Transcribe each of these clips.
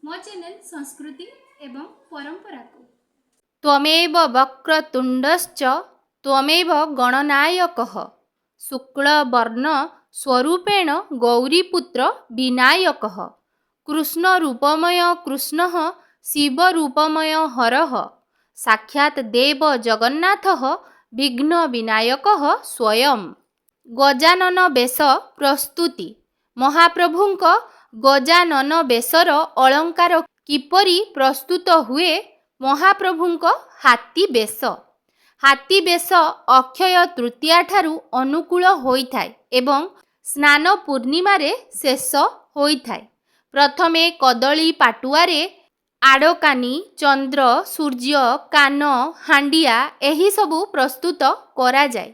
मो चैनल संस्कृति एवं परंपरा को त्वमेव वक्रतुण्डश्च त्वमेव गणनायकः शुक्लवर्ण स्वरूपेण गौरीपुत्र विनायकः कृष्णरूपमय कृष्णः शिवरूपमय हरः साक्षात् देव जगन्नाथः विघ्न विनायकः स्वयं। गजानन बेश प्रस्तुति। महाप्रभुंक गजानन बेशर अलंकार किपरि प्रस्तुत हुए? महाप्रभुंक हाथी बेश। हाथी बेश अक्षय तृतीया ठारू अनुकूल होइथाय एवं स्नान पूर्णिमा रे शेष होइथाय। प्रथमे कदली पाटुआरे आड़कानी चंद्र सूर्य कान हांडिया एही सबु प्रस्तुत करा जाय।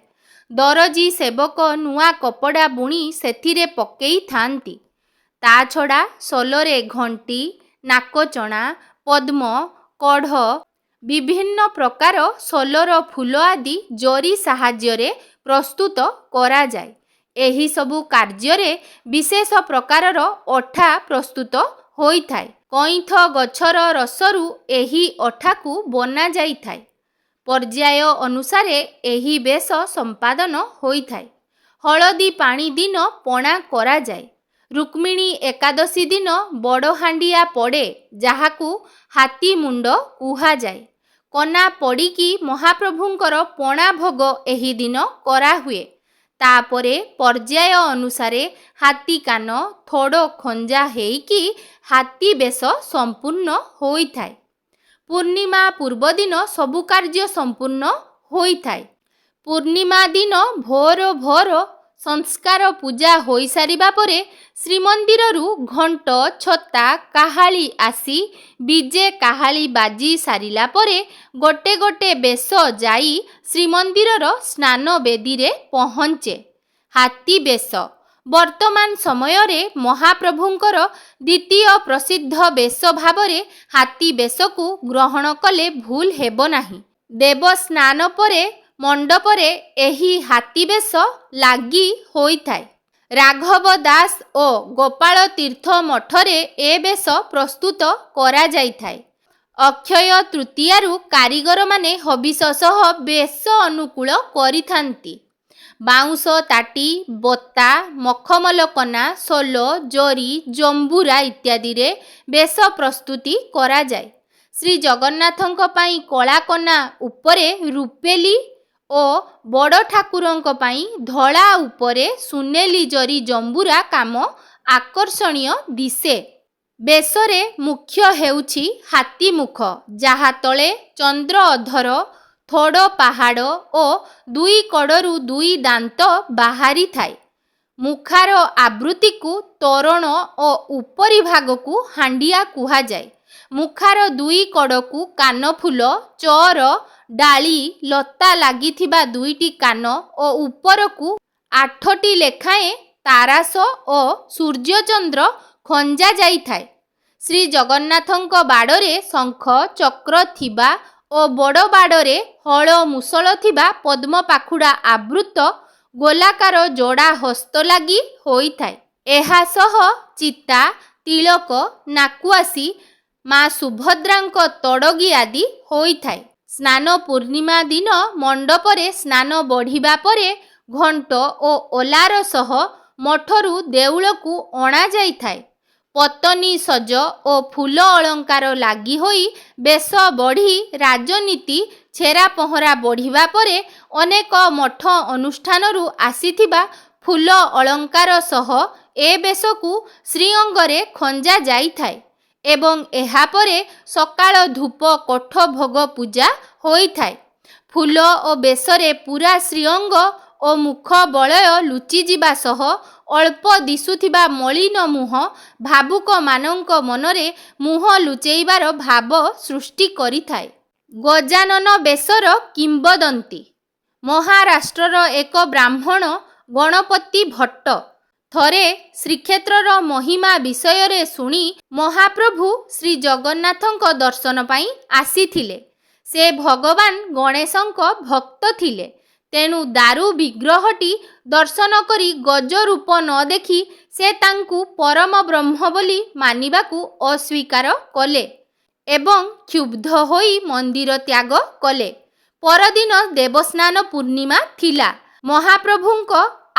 दरजी सेवक नुआ कपड़ा बुणी सेथिरे पकेई थांती। ता छड़ा सोलरे घंटी नाकचणा पद्म कढ़ विभिन्न प्रकार सोलर फूल आदि जरी साहाय्य प्रस्तुत करा जाय। एही सबु कार्य विशेष प्रकारर अठा प्रस्तुत होइथाय। कईथ गछर रसरू एही अठाकू बना जाइथाय। पर्याय अनुसारे एही बेश संपादन होइथाय। हलदी पानी दिन पणा करा जाय। रुक्मिणी एकादशी दिन बड़ हांडिया पड़े जहाकू हाथी मुंड कुहा जाए। कना पड़िकी महाप्रभुंकर पणा भोग एही दिन करा हुए। तापरे पर्याय अनुसारे हाथी कान थोड़ खंजा हेइकी हाथी बेश संपूर्ण होइथाय। पूर्णिमा पूर्व दिन सबु कार्य संपूर्ण होइथाय। पूर्णिमा दिन भोर भोर संस्कार पूजा होई सारिबा परे श्रीमंदिररू घंट छता काहाली आसी बीजे काहाली बाजी सारिला परे गोटे गोटे बेश जाई श्रीमंदिरर स्नान बेदी रे पहुँचे। हाथी बेश वर्तमान समय रे महाप्रभुंकर द्वितीय प्रसिद्ध बेश भावरे हाथी बेशकू ग्रहण कले भूल हेबो नाही। देव स्नान परे मंडपरे एही हाथी बेश लागी होइथाय। राघव दास ओ गोपाल तीर्थ मठरे ए बेश प्रस्तुत करा जाइथाय। अक्षय तृतीयारू कारीगर माने हबिष सह बेश अनुकूल करिथांती। बाउंश ताटी बता मखमल कना सोलो जरी जंबुरा इत्यादि रे बेश प्रस्तुति करा जाय। श्री जगन्नाथंक पाई कला कना उपरे रुपेली ओ बड़ ठाकुरंक पाई धड़ा उपरे सुनेली जरी जंबुरा काम आकर्षणीय दिसे। बेशरे मुख्य हेउछि हाथी मुख जहा तले चंद्र अधर थोड़ पहाड़ ओ दुई कड़रू दुई दांत बाहरी थाए। मुखार आवृत्ति को तोरण ओ उपरी भाग को हांडिया कुहा जाए। मुखार दुई कड़कू कान फूल चोर डाली लता लागिथिबा दुईटी कान ओ उपरकू 8टी लेखाएं तारास ओ सूर्यचंद्र खंजा जाइथाय। श्री जगन्नाथंक बाड़रे शंख चक्र थिबा ओ बड़ बाड़रे हल मुसल थिबा पद्म पाखुड़ा आवृत गोलाकार जोड़ा हस्त लागी होइथाय। एहा सह चिता तिलक नाकुआसी माँ सुभद्रांक तड़गी आदि होइथाय। स्नान पूर्णिमा दिन मंडपरे स्नान बढ़िबा परे घंट ओ ओलार सह मठरू देउलकू अणा जाइथाय। पतनी सज ओ फूल अलंकार लागी होई बेश बढ़ी राजनीति छेरा पहरा बढ़िबा परे अनेक मठ अनुष्ठानरू आसीथिबा फूल अलंकार सह ए बेशकू श्रीअंगरे खंजा जाइथाय एवं एहा परे सकाळ धूप कोठ भोग पूजा होइथाय। फूल ओ बेशरे पूरा श्रीअंग ओ मुख बलय लुचि जिबा सह अल्प दिसुथिबा मलिन मुह भावुक मानंक मनरे मुह लुचेइबार भाव सृष्टि करिथाय। गजानन बेशर किंबदंती। महाराष्ट्रर एक ब्राह्मण गणपति भट्ट थरे श्रीक्षेत्रर महिमा विषय रे सुनी महाप्रभु श्री जगन्नाथंक दर्शन पाई आसीथिले। से भगवान गणेशंक भक्त थिले। तेणु दारु विग्रहटी दर्शन करी गज रूप न देखी ସେ ତାଙ୍କୁ ପରମ ବ୍ରହ୍ମ ବୋଲି ମାନିବାକୁ ଅସ୍ୱୀକାର କଲେ ଏବଂ କ୍ଷୁବ୍ଧ ହୋଇ ମନ୍ଦିର ତ୍ୟାଗ କଲେ। ପରଦିନ ଦେବସ୍ନାନ ପୂର୍ଣ୍ଣିମା ଥିଲା। ମହାପ୍ରଭୁଙ୍କ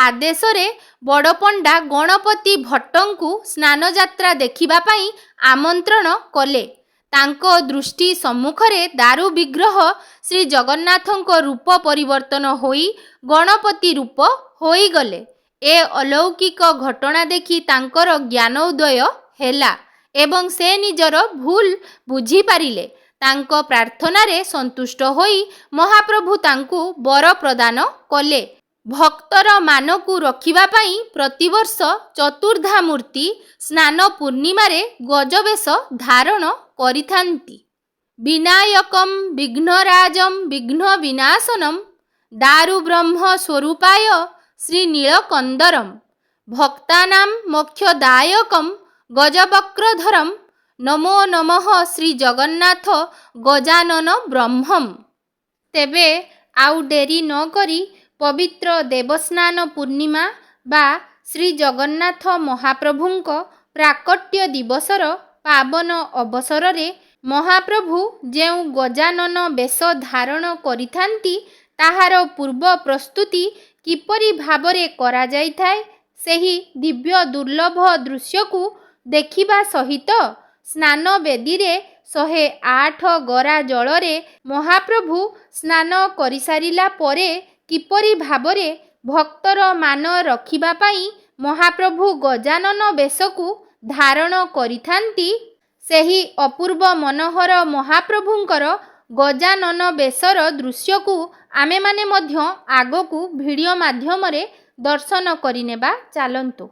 ଆଦେଶରେ ବଡ଼ପଣ୍ଡା ଗଣପତି ଭଟ୍ଟଙ୍କୁ ସ୍ନାନଯାତ୍ରା ଦେଖିବା ପାଇଁ ଆମନ୍ତ୍ରଣ କଲେ। ତାଙ୍କ ଦୃଷ୍ଟି ସମ୍ମୁଖରେ ଦାରୁ ବିଗ୍ରହ ଶ୍ରୀ ଜଗନ୍ନାଥଙ୍କ ରୂପ ପରିବର୍ତ୍ତନ ହୋଇ ଗଣପତି ରୂପ ହୋଇଗଲେ। ଏ ଅଲୌକିକ ଘଟଣା ଦେଖି ତାଙ୍କର ଜ୍ଞାନୋଦୟ ହେଲା ଏବଂ ସେ ନିଜର ଭୁଲ ବୁଝିପାରିଲେ। ତାଙ୍କ ପ୍ରାର୍ଥନାରେ ସନ୍ତୁଷ୍ଟ ହୋଇ ମହାପ୍ରଭୁ ତାଙ୍କୁ ବର ପ୍ରଦାନ କଲେ। ଭକ୍ତର ମାନକୁ ରଖିବା ପାଇଁ ପ୍ରତିବର୍ଷ ଚତୁର୍ଦ୍ଧାମୂର୍ତ୍ତି ସ୍ନାନ ପୂର୍ଣ୍ଣିମାରେ ଗଜବେଶ ଧାରଣ କରିଥାନ୍ତି। ବିନାୟକମ୍ ବିଘ୍ନରାଜମ୍ ବିଘ୍ନ ବିନାଶନମ୍ ଦାରୁ ବ୍ରହ୍ମ ସ୍ୱରୂପାୟ ଶ୍ରୀ ନୀଳକନ୍ଦରମ୍ ଭକ୍ତାନାଂ ମୋକ୍ଷଦାୟକମ୍ ଗଜବକ୍ରଧରମ୍ ନମୋ ନମଃ ଶ୍ରୀ ଜଗନ୍ନାଥ ଗଜାନନ ବ୍ରହ୍ମମ୍। ତେବେ ଆଉ ଡେରି ନ କରି ପବିତ୍ର ଦେବସ୍ନାନ ପୂର୍ଣ୍ଣିମା ବା ଶ୍ରୀ ଜଗନ୍ନାଥ ମହାପ୍ରଭୁଙ୍କ ପ୍ରାକଟ୍ୟ ଦିବସର ପାବନ ଅବସରରେ ମହାପ୍ରଭୁ ଯେଉଁ ଗଜାନନ ବେଶ ଧାରଣ କରିଥାନ୍ତି ତାହାର ପୂର୍ବ ପ୍ରସ୍ତୁତି କିପରି ଭାବରେ କରାଯାଇଥାଏ ସେହି ଦିବ୍ୟ ଦୁର୍ଲଭ ଦୃଶ୍ୟକୁ ଦେଖିବା ସହିତ ସ୍ନାନ ବେଦୀରେ 108 ଗରା ଜଳରେ ମହାପ୍ରଭୁ ସ୍ନାନ କରିସାରିଲା ପରେ କିପରି ଭାବରେ ଭକ୍ତର ମାନ ରଖିବା ପାଇଁ ମହାପ୍ରଭୁ ଗଜାନନ ବେଶକୁ ଧାରଣ କରିଥାନ୍ତି ସେହି ଅପୂର୍ବ ମନୋହର ମହାପ୍ରଭୁଙ୍କର ଗଜାନନ ବେଶର ଦୃଶ୍ୟକୁ ଆମେମାନେ ମଧ୍ୟ ଆଗକୁ ଭିଡ଼ିଓ ମାଧ୍ୟମରେ ଦର୍ଶନ କରିନେବା। ଚାଲନ୍ତୁ।